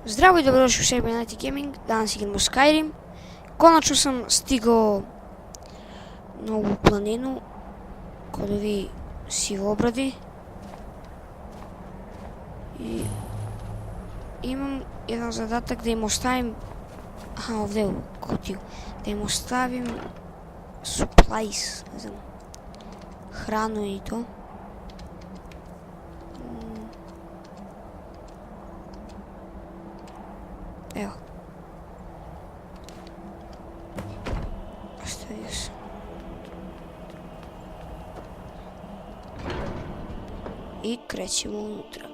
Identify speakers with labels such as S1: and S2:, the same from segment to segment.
S1: Zdravo i dobrodošli u Serbian Gaming, danas igramo Skyrim. Konačno sam stigao na ovu planinu kod ovi sivobradi i imam jedan zadatak da im ostavim, ovdje u kutiju, da im ostavim supplies, ne znam, hranu i to. Evo. Ostavio sam. I krećemo unutra.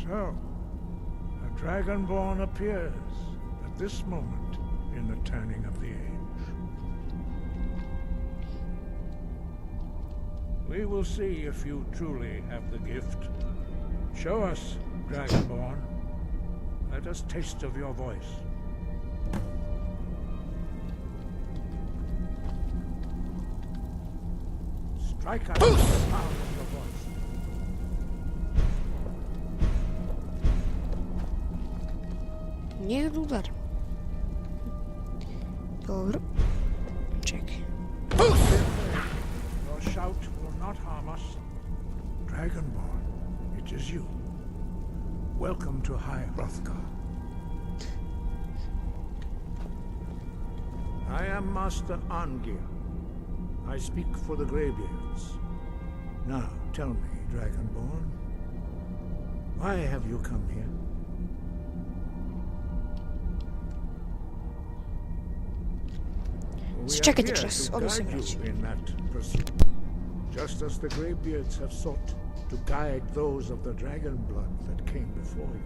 S2: So, a dragonborn appears at this moment in the turning of the age. We will see if you truly have the gift. Show us, dragonborn. Let us taste of your voice. Strike us with the power of your voice.
S1: Nije udar. Dobro. Čekaj.
S2: Your shout will not harm us. Dragonborn, it is you. Welcome to HVALA. I am Master Angir. I speak for the Greybeards. Now, tell me, Dragonborn, why have you come here?
S1: Čekajte čas, odmah se vraćam.
S2: Just as the Greybeards have sought to guide those of the dragon blood that came before you.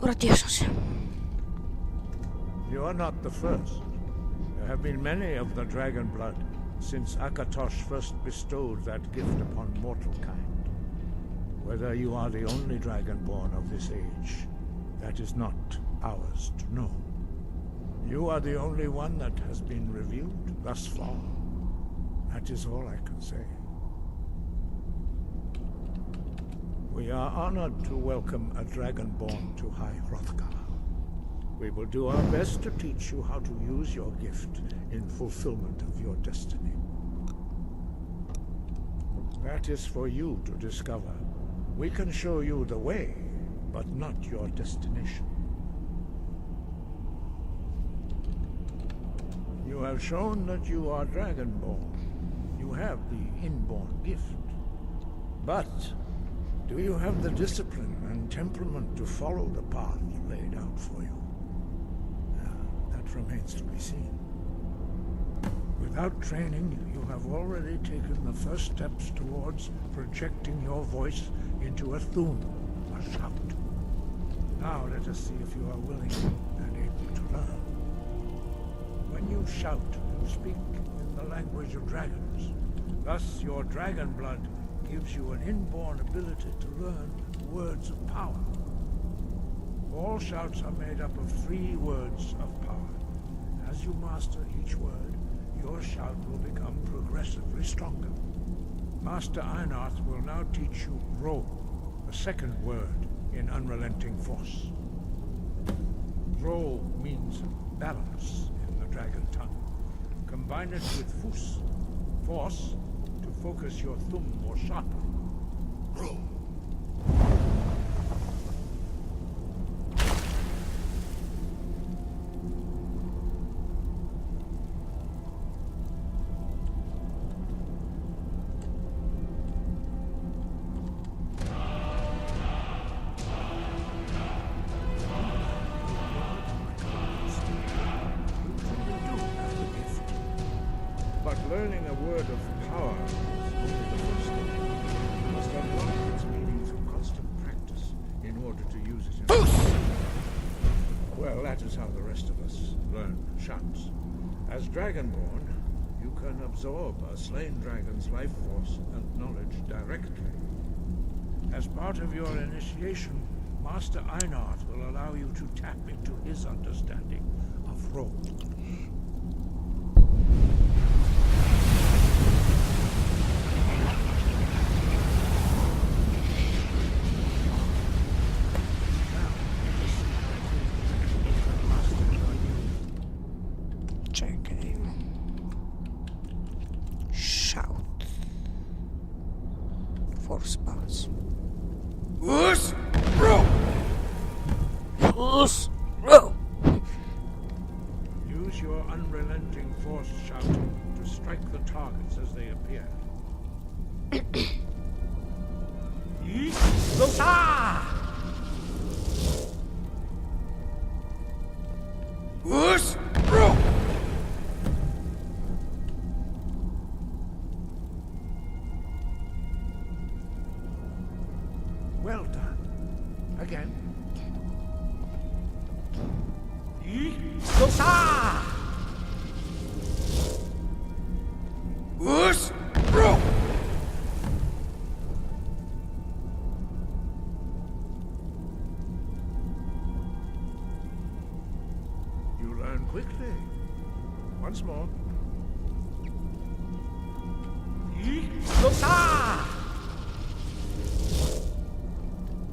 S1: Vratio sam se.
S2: You are not the first. There have been many of the dragon blood since Akatosh first bestowed that gift upon mortal kind. Whether you are the only dragonborn of this age, that is not ours to know. You are the only one that has been revealed thus far. That is all I can say. We are honored to welcome a dragonborn to High Hrothgar. We will do our best to teach you how to use your gift in fulfillment of your destiny. That is for you to discover. We can show you the way, but not your destination. You have shown that you are dragonborn. You have the inborn gift. But do you have the discipline and temperament to follow the path laid out for you? That remains to be seen. Without training, you have already taken the first steps towards projecting your voice into a thum, a shout. Now let us see if you are willing and able to learn. When you shout, you speak in the language of dragons. Thus, your dragon blood gives you an inborn ability to learn words of power. All shouts are made up of 3 words of power. As you master each word, your shout will become progressively stronger. Master Einarth will now teach you Ro, the second word in unrelenting force. Ro means balance in the dragon tongue. Combine it with Fus, force, to focus your thumb more sharply. Ro. But learning a word of power is only the first step. You must unlock its meaning through constant practice in order use it. Well, that is how the rest of us learn shouts. As Dragonborn, you can absorb a slain dragon's life force and knowledge directly. As part of your initiation, Master Einard will allow you to tap into his understanding of role.
S1: Czekaj. Shout. 4 spells.
S3: Us, bro.
S1: Us, bro.
S2: Use your unrelenting force shouting to strike the targets as they appear.
S3: Us, bro.
S2: Well done. Again.
S3: Us, bro.
S2: You learn quickly. Once more.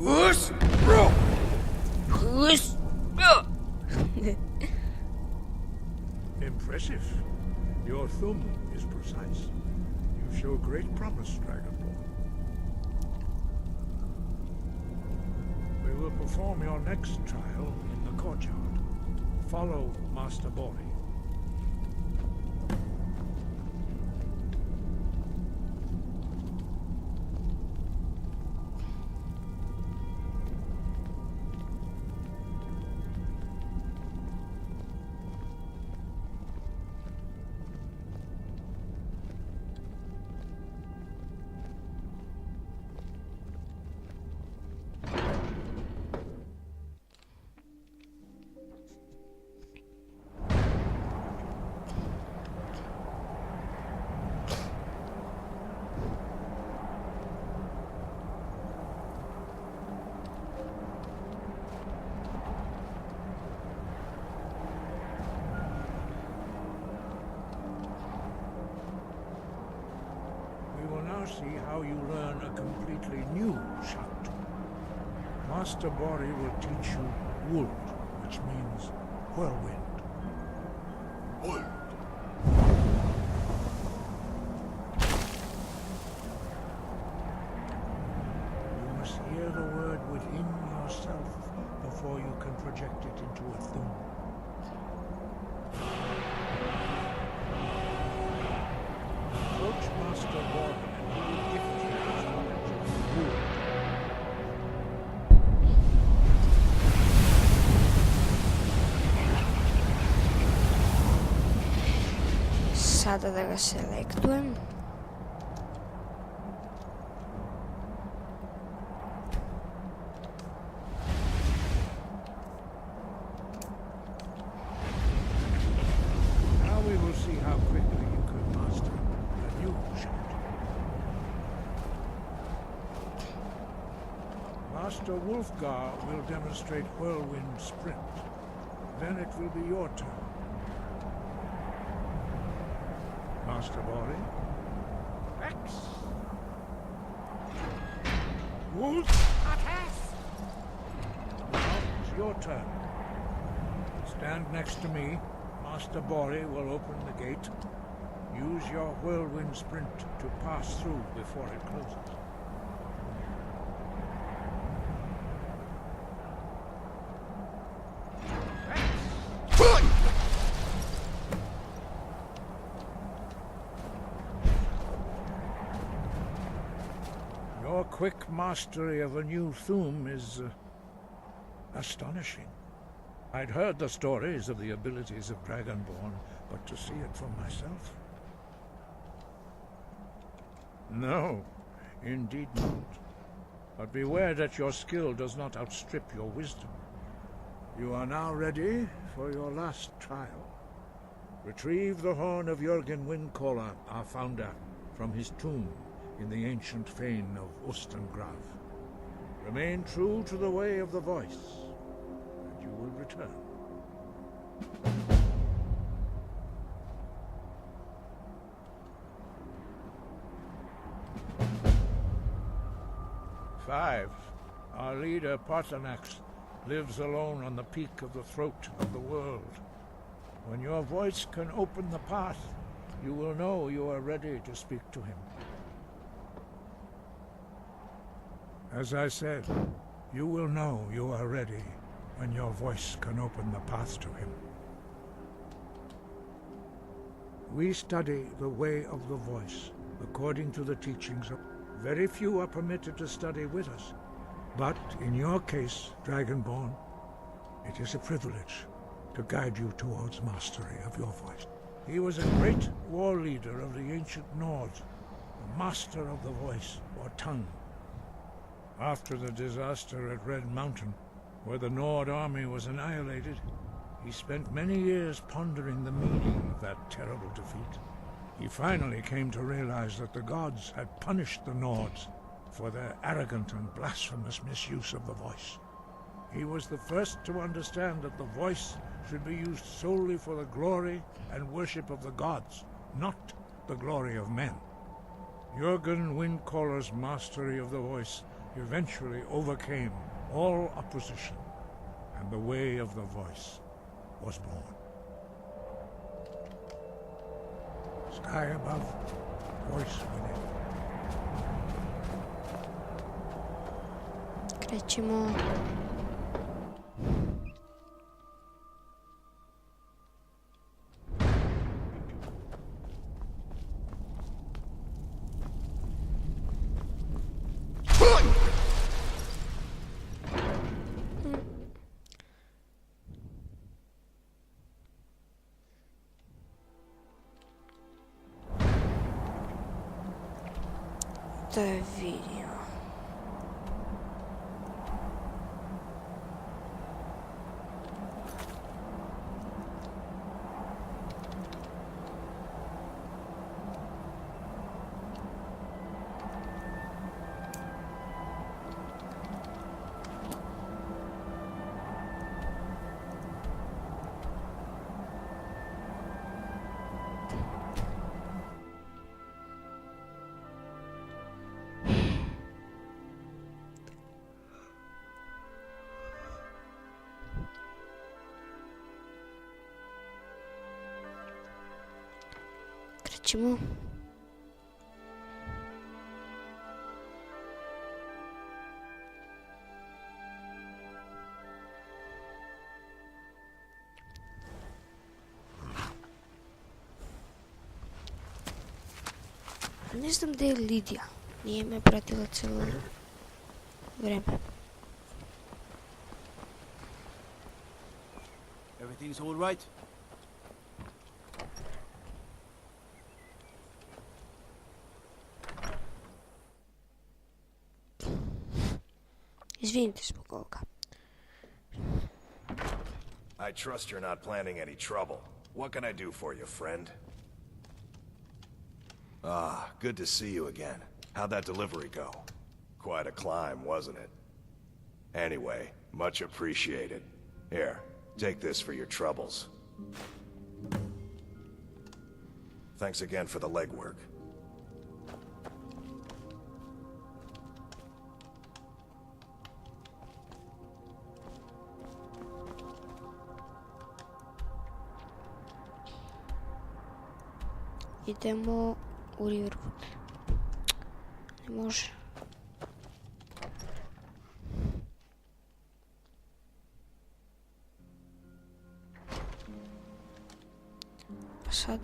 S3: Us, bro.
S1: Us, bro.
S2: Impressive. Your thumb is precise. You show great promise, Dragonborn. We will perform your next trial in the courtyard. Follow Master Bori. See how you learn a completely new shout. Master Bori will teach you Wold, which means whirlwind.
S3: Wold.
S2: You must hear the word within yourself before you can project it into a thum. Approach Master Bori.
S1: Sada da ga selektujem.
S2: Now we will see how quickly you can master a new shout. Master Wolfgar will demonstrate Whirlwind Sprint. Then it will be your turn. Master Bori. Rex. Wolf. Now it's your turn. Stand next to me. Master Bori will open the gate. Use your whirlwind sprint to pass through before it closes. Your quick mastery of a new thum is astonishing. I'd heard the stories of the abilities of Dragonborn, but to see it for myself? No, indeed not. But beware that your skill does not outstrip your wisdom. You are now ready for your last trial. Retrieve the horn of Jürgen Windcaller, our founder, from his tomb in the ancient fane of Ustengrav. Remain true to the way of the voice, and you will return. 5. Our leader, Parthenax, lives alone on the peak of the throat of the world. When your voice can open the path, you will know you are ready to speak to him. As I said, you will know you are ready when your voice can open the path to him. We study the way of the voice according to the teachings of... Very few are permitted to study with us, but in your case, Dragonborn, it is a privilege to guide you towards mastery of your voice. He was a great war leader of the ancient Nords, a master of the voice, or tongue. After the disaster at Red Mountain, where the Nord army was annihilated, he spent many years pondering the meaning of that terrible defeat. He finally came to realize that the gods had punished the Nords for their arrogant and blasphemous misuse of the voice. He was the first to understand that the voice should be used solely for the glory and worship of the gods, not the glory of men. Jürgen Windcaller's mastery of the voice eventually overcame all opposition, and the way of the voice was born. Sky above, voice within.
S1: Krećemo. Da vidimo. Krećemo. Ne znam gdje je Lidija. Nije me pratila cijelo vreme.
S4: Everything's all right?
S1: Izvinite zbog ovoga.
S5: I trust you're not planning any trouble. What can I do for you, friend? Ah, good to see you again. How'd that delivery go? Quite a climb, wasn't it? Anyway, much appreciated. Here, take this for your troubles. Thanks again for the legwork.
S1: Idemo u Riverwood. Ne može. Pa sad...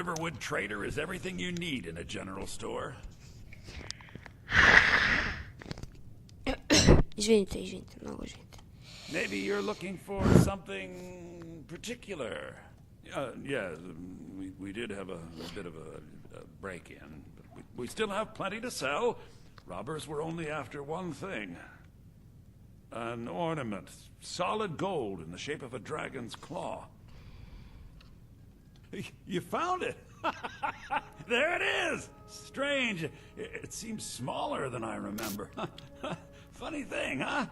S6: Riverwood Trader is everything you need in a general store.
S1: Izvinite, mnogo izvinite.
S6: Maybe you're looking for something particular. Yeah, we did have a bit of a break-in, but we still have plenty to sell. Robbers were only after one thing. An ornament, solid gold in the shape of a dragon's claw. You found it! There it is! Strange. It seems smaller than I remember. Funny thing, huh?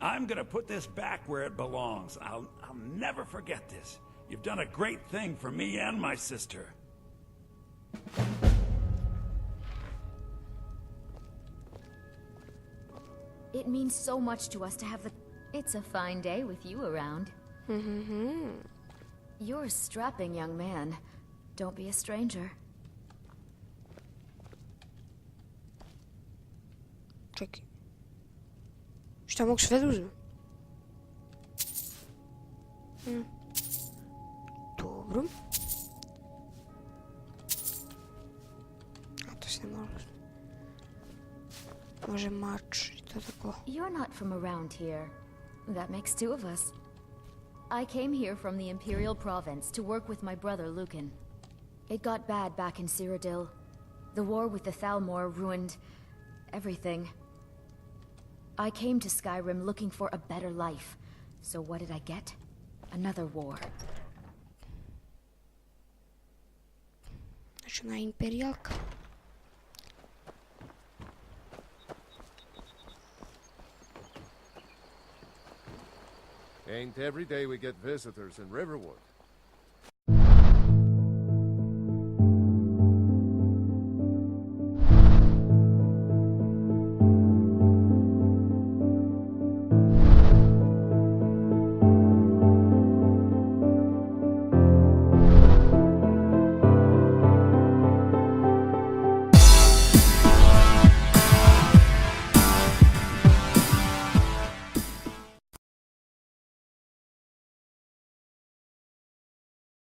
S6: I'm gonna put this back where it belongs. I'll never forget this. You've done a great thing for me and my sister.
S7: It means so much to us to have the... It's a fine day with you around. You're a strapping young man. Don't be a stranger.
S1: Čekaj. Šta mogu sve da uzmem? Dobro. A to se ne može. Može mač I to tako.
S7: You're not from around here. That makes two of us. I came here from the Imperial Province to work with my brother Lucan. It got bad back in Cyrodiil. The war with the Thalmor ruined everything. I came to Skyrim looking for a better life. So what did I get? Another war.
S1: Znači ona imperijalka.
S8: Ain't every day we get visitors in Riverwood.